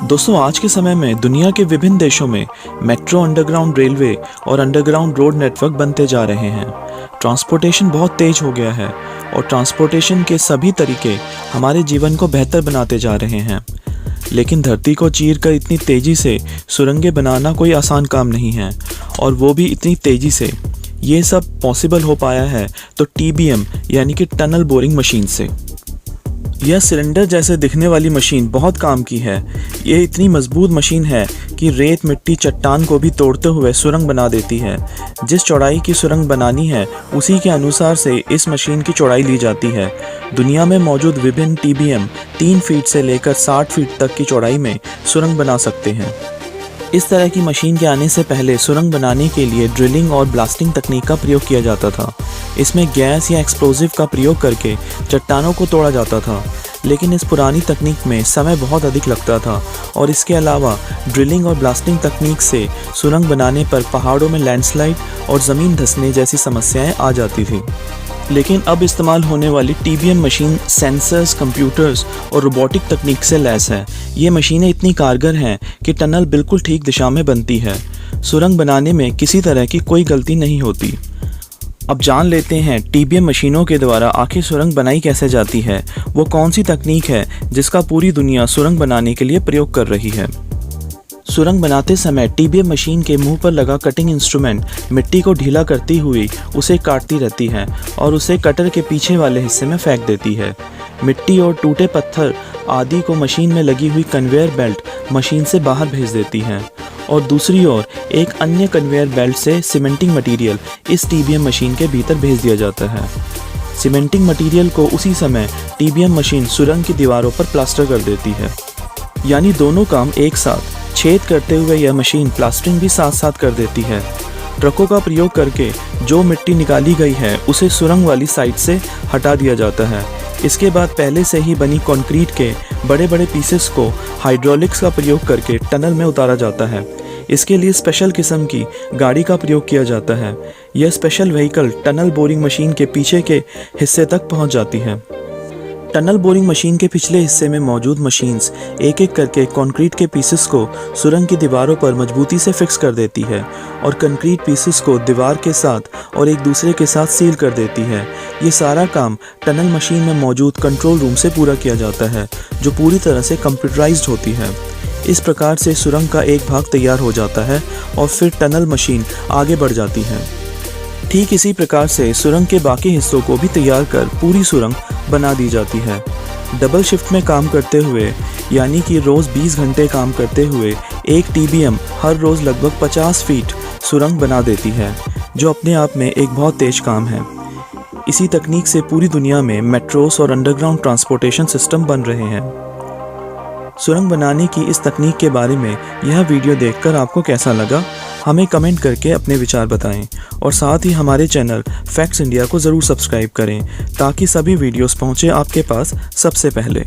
दोस्तों, आज के समय में दुनिया के विभिन्न देशों में मेट्रो, अंडरग्राउंड रेलवे और अंडरग्राउंड रोड नेटवर्क बनते जा रहे हैं। ट्रांसपोर्टेशन बहुत तेज हो गया है और ट्रांसपोर्टेशन के सभी तरीके हमारे जीवन को बेहतर बनाते जा रहे हैं। लेकिन धरती को चीर कर इतनी तेज़ी से सुरंगें बनाना कोई आसान काम नहीं है, और वो भी इतनी तेज़ी से। ये सब पॉसिबल हो पाया है तो TBM यानी कि टनल बोरिंग मशीन से। यह सिलेंडर जैसे दिखने वाली मशीन बहुत काम की है। यह इतनी मजबूत मशीन है कि रेत, मिट्टी, चट्टान को भी तोड़ते हुए सुरंग बना देती है। जिस चौड़ाई की सुरंग बनानी है उसी के अनुसार से इस मशीन की चौड़ाई ली जाती है। दुनिया में मौजूद विभिन्न TBM 3 फीट से लेकर 60 फीट तक की चौड़ाई में सुरंग बना सकते हैं। इस तरह की मशीन के आने से पहले सुरंग बनाने के लिए ड्रिलिंग और ब्लास्टिंग तकनीक का प्रयोग किया जाता था। इसमें गैस या एक्सप्लोजिव का प्रयोग करके चट्टानों को तोड़ा जाता था, लेकिन इस पुरानी तकनीक में समय बहुत अधिक लगता था और इसके अलावा ड्रिलिंग और ब्लास्टिंग तकनीक से सुरंग बनाने पर पहाड़ों में लैंडस्लाइड और ज़मीन धंसने जैसी समस्याएं आ जाती थी। लेकिन अब इस्तेमाल होने वाली TBM मशीन सेंसर्स, कंप्यूटर्स और रोबोटिक तकनीक से लैस है। ये मशीनें इतनी कारगर हैं कि टनल बिल्कुल ठीक दिशा में बनती है। सुरंग बनाने में किसी तरह की कोई गलती नहीं होती। अब जान लेते हैं TBM मशीनों के द्वारा आखिर सुरंग बनाई कैसे जाती है। वो कौन सी तकनीक है जिसका पूरी दुनिया सुरंग बनाने के लिए प्रयोग कर रही है। सुरंग बनाते समय TBM मशीन के मुंह पर लगा कटिंग इंस्ट्रूमेंट मिट्टी को ढीला करती हुई उसे काटती रहती है और उसे कटर के पीछे वाले हिस्से में फेंक देती है। मिट्टी और टूटे पत्थर आदि को मशीन में लगी हुई कन्वेयर बेल्ट मशीन से बाहर भेज देती है, और दूसरी ओर एक अन्य कन्वेयर बेल्ट से सीमेंटिंग मटेरियल इस TBM मशीन के भीतर भेज दिया जाता है। सीमेंटिंग मटेरियल को उसी समय TBM मशीन सुरंग की दीवारों पर प्लास्टर कर देती है। यानी दोनों काम एक साथ। छेद करते हुए यह मशीन प्लास्टरिंग भी साथ साथ कर देती है। ट्रकों का प्रयोग करके जो मिट्टी निकाली गई है उसे सुरंग वाली साइड से हटा दिया जाता है। इसके बाद पहले से ही बनी कंक्रीट के बड़े बड़े पीसेस को हाइड्रोलिक्स का प्रयोग करके टनल में उतारा जाता है। इसके लिए स्पेशल किस्म की गाड़ी का प्रयोग किया जाता है। यह special vehicle tunnel boring machine के पीछे के हिस्से तक पहुंच जाती है। टनल बोरिंग मशीन के पिछले हिस्से में मौजूद मशीन्स एक एक करके कंक्रीट के पीसेस को सुरंग की दीवारों पर मजबूती से फिक्स कर देती है और कंक्रीट पीसेस को दीवार के साथ और एक दूसरे के साथ सील कर देती है। ये सारा काम टनल मशीन में मौजूद कंट्रोल रूम से पूरा किया जाता है, जो पूरी तरह से कंप्यूटराइज्ड होती है। इस प्रकार से सुरंग का एक भाग तैयार हो जाता है और फिर टनल मशीन आगे बढ़ जाती है। ठीक इसी प्रकार से सुरंग के बाकी हिस्सों को भी तैयार कर पूरी सुरंग बना दी जाती है। डबल शिफ्ट में काम करते हुए, यानी कि रोज़ 20 घंटे काम करते हुए एक TBM हर रोज़ लगभग 50 फीट सुरंग बना देती है, जो अपने आप में एक बहुत तेज काम है। इसी तकनीक से पूरी दुनिया में मेट्रोस और अंडरग्राउंड ट्रांसपोर्टेशन सिस्टम बन रहे हैं। सुरंग बनाने की इस तकनीक के बारे में यह वीडियो देखकर आपको कैसा लगा, हमें कमेंट करके अपने विचार बताएं, और साथ ही हमारे चैनल फैक्ट्स इंडिया को ज़रूर सब्सक्राइब करें ताकि सभी वीडियोस पहुंचे आपके पास सबसे पहले।